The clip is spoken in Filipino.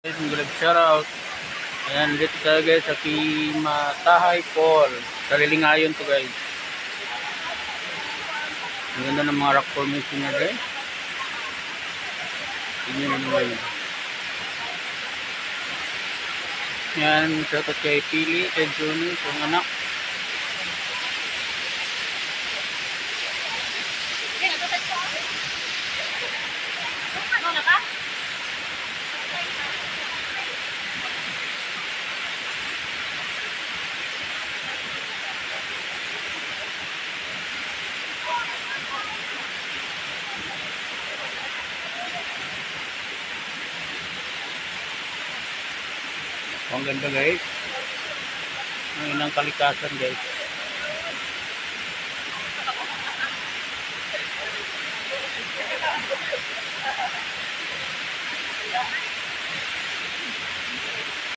Gulag shoutout. Ayan, dito tayo guys sa Kimatahay Fall. Kalilingayon to guys. Ang ganda ng mga rock formation niya guys. Tingnan nyo naman. Yan, shoutout kay Pili, kay Johnny, kung anak. Ang ganda guys. Ang inang kalikasan guys.